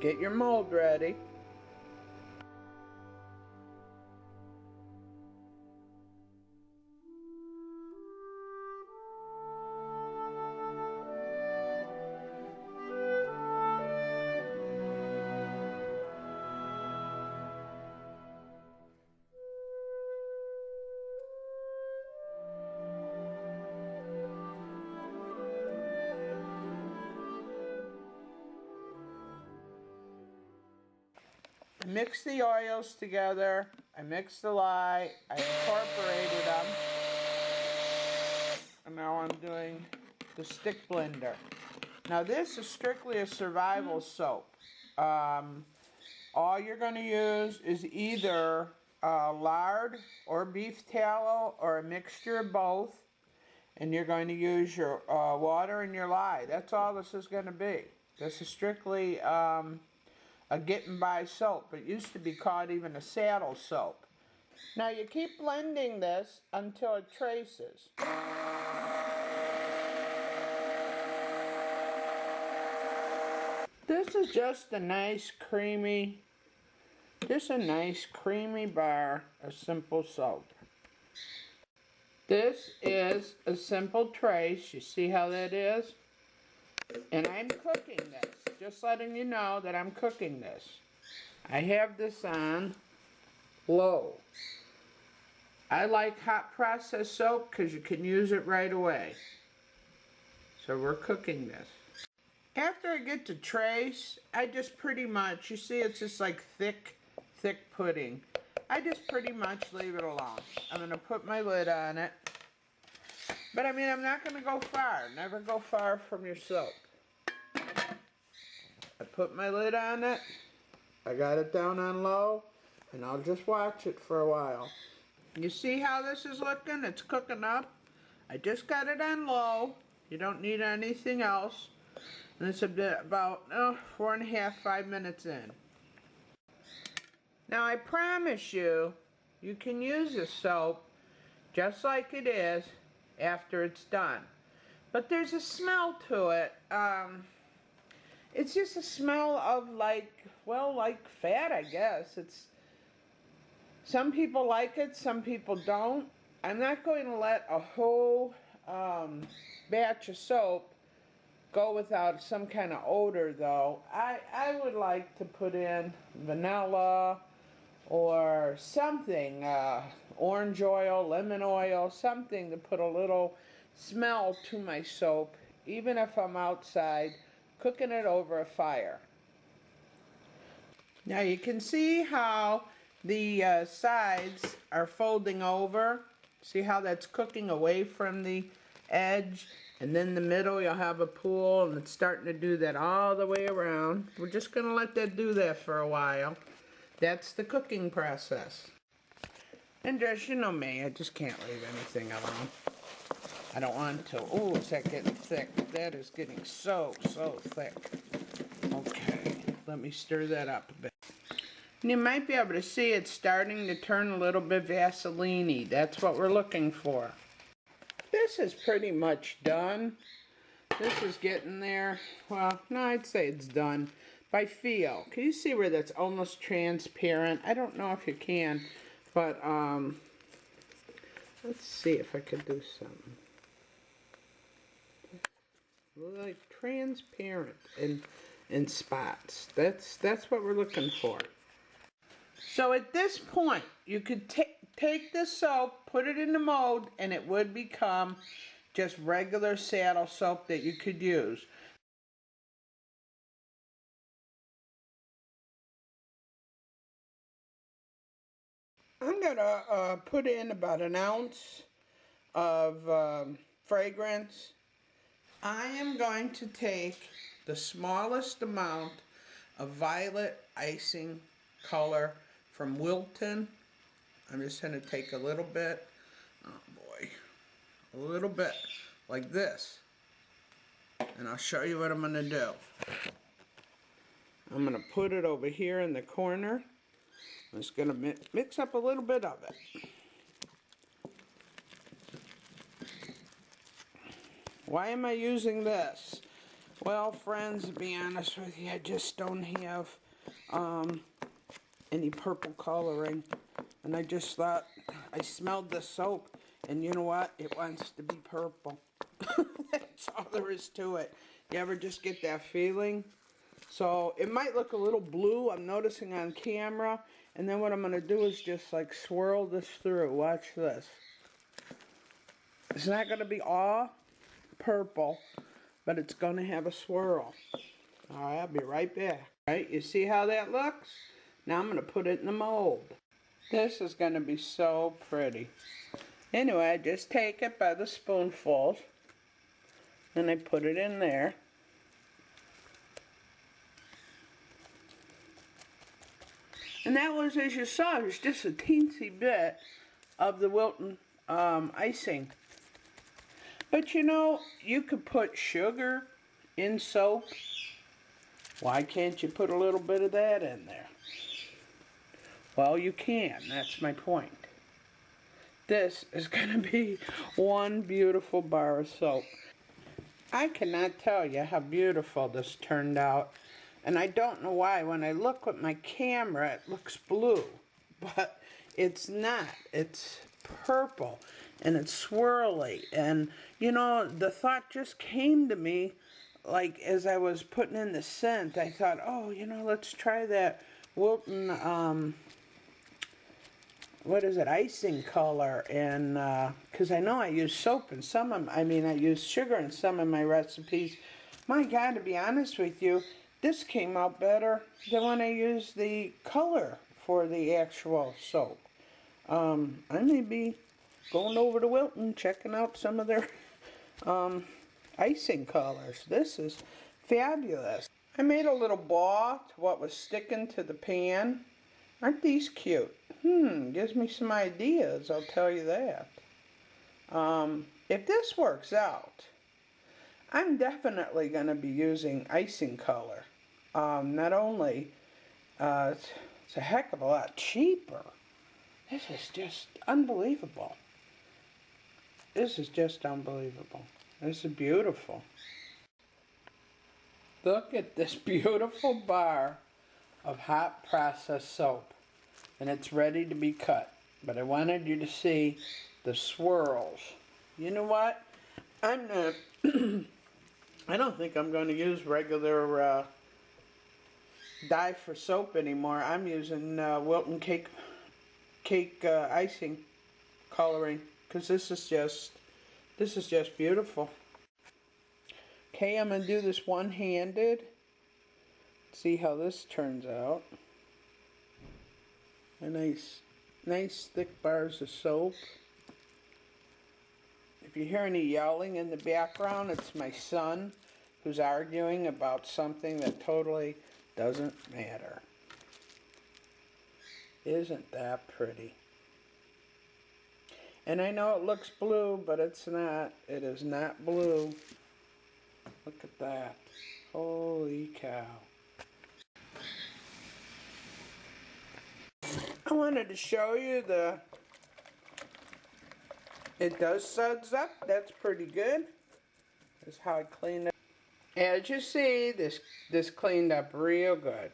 Get your mold ready. Mix the oils together. I mixed the lye. I incorporated them. And now I'm doing the stick blender. Now this is strictly a survival soap. All you're going to use is either lard or beef tallow or a mixture of both. And you're going to use your water and your lye. That's all this is going to be. This is strictly a getting by soap. It used to be called even a saddle soap. Now you keep blending this until it traces. This is just a nice creamy bar of simple soap. This is a simple trace. You see how that is? And I'm cooking this. Just letting you know that I'm cooking this. I have this on low. I like hot process soap because you can use it right away. So we're cooking this. After I get to trace, I just pretty much, you see it's just like thick pudding. I just pretty much leave it alone. I'm going to put my lid on it. But I mean, I'm not going to go far. Never go far from your soap. I put my lid on it. I got it down on low. And I'll just watch it for a while. You see how this is looking? It's cooking up. I just got it on low. You don't need anything else. And it's about 4.5, 5 minutes in. Now I promise you, you can use this soap just like it is after it's done. But there's a smell to it. It's just a smell of like fat, I guess. Some people like it, some people don't. I'm not going to let a whole batch of soap go without some kind of odor though. I would like to put in vanilla or something, orange oil, lemon oil, something to put a little smell to my soap, even if I'm outside cooking it over a fire. Now you can see how the sides are folding over. See how that's cooking away from the edge, and then the middle you'll have a pool, and it's starting to do that all the way around. We're just going to let that do that for a while. That's the cooking process. And just, you know me, I just can't leave anything alone. I don't want to. Oh, is that getting thick? That is getting so thick. Okay, let me stir that up a bit. And you might be able to see it's starting to turn a little bit Vaseline-y. That's what we're looking for. This is pretty much done. This is getting there. Well, no, I'd say it's done by feel. Can you see where that's almost transparent? I don't know if you can, but let's see if I could do something. Like transparent in spots. That's what we're looking for. So at this point, you could take this soap, put it in the mold, and it would become just regular saddle soap that you could use. I'm going to put in about an ounce of fragrance. I am going to take the smallest amount of violet icing color from Wilton. I'm just going to take a little bit, oh boy, a little bit like this. And I'll show you what I'm going to do. I'm going to put it over here in the corner. I'm just going to mix up a little bit of it. Why am I using this? Well, friends, to be honest with you, I just don't have any purple coloring. And I just thought, I smelled the soap, and you know what? It wants to be purple. That's all there is to it. You ever just get that feeling? So it might look a little blue, I'm noticing on camera. And then what I'm going to do is just like swirl this through. Watch this. It's not going to be all purple, but it's going to have a swirl. Alright, I'll be right back. Alright, you see how that looks? Now I'm going to put it in the mold. This is going to be so pretty. Anyway, I just take it by the spoonfuls and I put it in there. And that was, as you saw, it was just a teensy bit of the Wilton icing. But you know, you could put sugar in soap. Why can't you put a little bit of that in there? Well, you can. That's my point. This is going to be one beautiful bar of soap. I cannot tell you how beautiful this turned out. And I don't know why. When I look with my camera, it looks blue. But it's not. It's purple. And it's swirly. And, you know, the thought just came to me, like, as I was putting in the scent. I thought, oh, you know, let's try that Wilton, what is it, icing color. And, because I know I use soap in some of, I use sugar in some of my recipes. My God, to be honest with you, this came out better than when I used the color for the actual soap. I may be going over to Wilton, checking out some of their icing colors. This is fabulous. I made a little ball to what was sticking to the pan. Aren't these cute? Gives me some ideas, I'll tell you that. If this works out, I'm definitely going to be using icing color. Not only, it's a heck of a lot cheaper. This is just unbelievable. This is just unbelievable. This is beautiful. Look at this beautiful bar of hot processed soap. And it's ready to be cut. But I wanted you to see the swirls. You know what? I'm not, I don't think I'm going to use regular dye for soap anymore. I'm using Wilton cake icing coloring, because this is just beautiful. Okay, I'm going to do this one-handed. See how this turns out. A nice thick bars of soap. If you hear any yelling in the background, it's my son who's arguing about something that totally doesn't matter. Isn't that pretty? And I know it looks blue, but it's not. It is not blue. Look at that. Holy cow. I wanted to show you it does suds up. That's pretty good. That's how I cleaned it. As you see, this cleaned up real good.